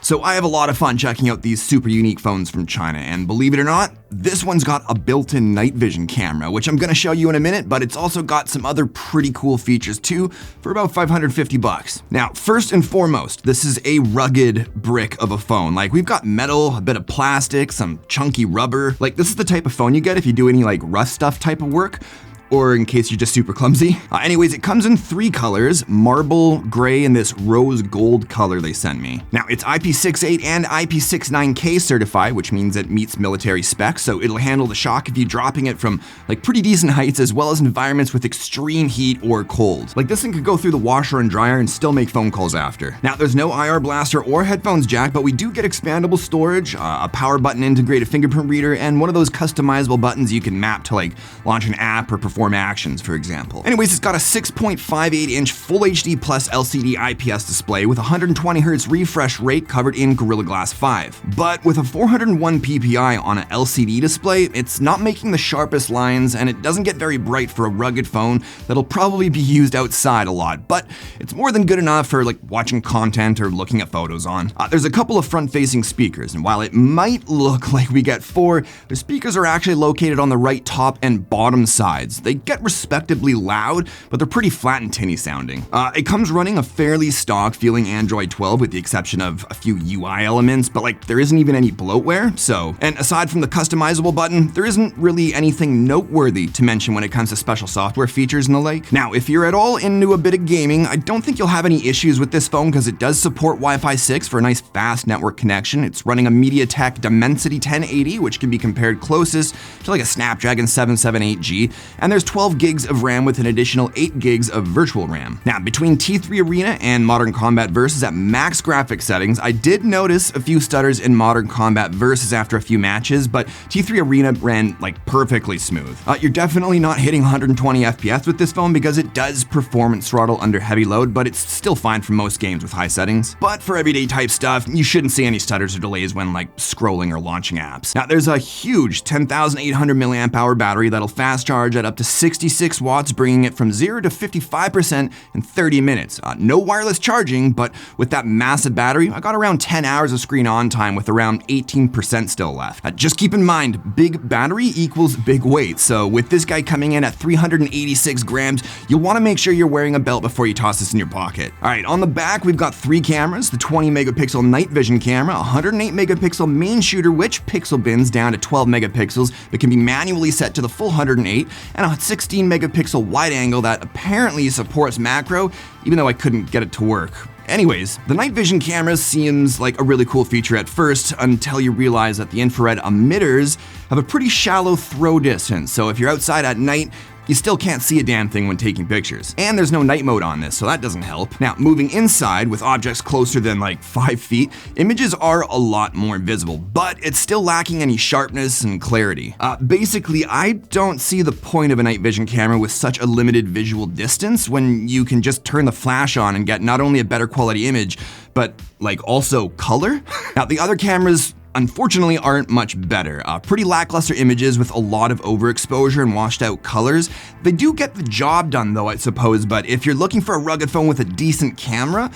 So I have a lot of fun checking out these super unique phones from China, and believe it or not, this one's got a built-in night vision camera, which I'm gonna show you in a minute, but it's also got some other pretty cool features too for about 550 bucks. Now, first and foremost, this is a rugged brick of a phone. Like, we've got metal, a bit of plastic, some chunky rubber. Like, this is the type of phone you get if you do any like rough stuff type of work, or in case you're just super clumsy. Anyways, it comes in 3 colors, marble, gray, and this rose gold color they sent me. Now, it's IP68 and IP69K certified, which means it meets military specs, so it'll handle the shock of you dropping it from like pretty decent heights, as well as environments with extreme heat or cold. Like, this thing could go through the washer and dryer and still make phone calls after. Now, there's no IR blaster or headphones jack, but we do get expandable storage, a power button integrated fingerprint reader, and one of those customizable buttons you can map to like launch an app or perform actions, for example. Anyways, it's got a 6.58-inch Full HD Plus LCD IPS display with 120 Hz refresh rate covered in Gorilla Glass 5. But with a 401 ppi on an LCD display, it's not making the sharpest lines, and it doesn't get very bright for a rugged phone that'll probably be used outside a lot, but it's more than good enough for like watching content or looking at photos on. There's a couple of front-facing speakers, and while it might look like we get 4, the speakers are actually located on the right top and bottom sides. They get respectably loud, but they're pretty flat and tinny sounding. It comes running a fairly stock feeling Android 12 with the exception of a few UI elements, but like there isn't even any bloatware, so. And aside from the customizable button, there isn't really anything noteworthy to mention when it comes to special software features and the like. Now, if you're at all into a bit of gaming, I don't think you'll have any issues with this phone because it does support Wi-Fi 6 for a nice fast network connection. It's running a MediaTek Dimensity 1080, which can be compared closest to like a Snapdragon 778G, and there's 12 gigs of RAM with an additional 8 gigs of virtual RAM. Now, between T3 Arena and Modern Combat Versus at max graphics settings, I did notice a few stutters in Modern Combat Versus after a few matches, but T3 Arena ran like perfectly smooth. You're definitely not hitting 120 FPS with this phone because it does performance throttle under heavy load, but it's still fine for most games with high settings. But for everyday type stuff, you shouldn't see any stutters or delays when like scrolling or launching apps. Now, there's a huge 10,800 mAh battery that'll fast charge at up to 66 watts, bringing it from 0 to 55% in 30 minutes. No wireless charging, but with that massive battery, I got around 10 hours of screen on time with around 18% still left. Just keep in mind, big battery equals big weight, so with this guy coming in at 386 grams, you'll want to make sure you're wearing a belt before you toss this in your pocket. Alright, on the back, we've got 3 cameras, the 20 megapixel night vision camera, 108 megapixel main shooter, which pixel bins down to 12 megapixels, but can be manually set to the full 108, and a 16 megapixel wide angle that apparently supports macro, even though I couldn't get it to work. Anyways, the night vision camera seems like a really cool feature at first until you realize that the infrared emitters have a pretty shallow throw distance, so if you're outside at night, you still can't see a damn thing when taking pictures. And there's no night mode on this, so that doesn't help. Now, moving inside with objects closer than like 5 feet, images are a lot more visible, but it's still lacking any sharpness and clarity. Basically, I don't see the point of a night vision camera with such a limited visual distance when you can just turn the flash on and get not only a better quality image, but like also color. Now, the other cameras unfortunately aren't much better. Pretty lackluster images with a lot of overexposure and washed out colors. They do get the job done though, I suppose, but if you're looking for a rugged phone with a decent camera,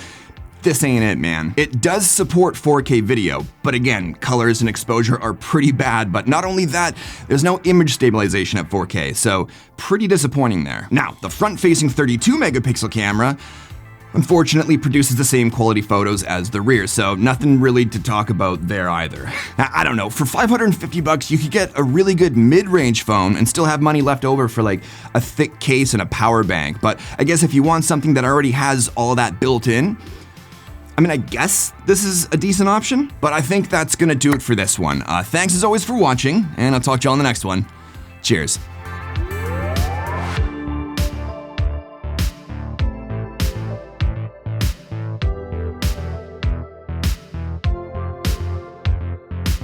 this ain't it, man. It does support 4K video, but again, colors and exposure are pretty bad, but not only that, there's no image stabilization at 4K, so pretty disappointing there. Now, the front-facing 32 megapixel camera unfortunately produces the same quality photos as the rear, so nothing really to talk about there either. I don't know, for 550 bucks, you could get a really good mid-range phone and still have money left over for like a thick case and a power bank, but I guess if you want something that already has all of that built in, I mean, I guess this is a decent option, but I think that's gonna do it for this one. Thanks as always for watching, and I'll talk to you on the next one. Cheers.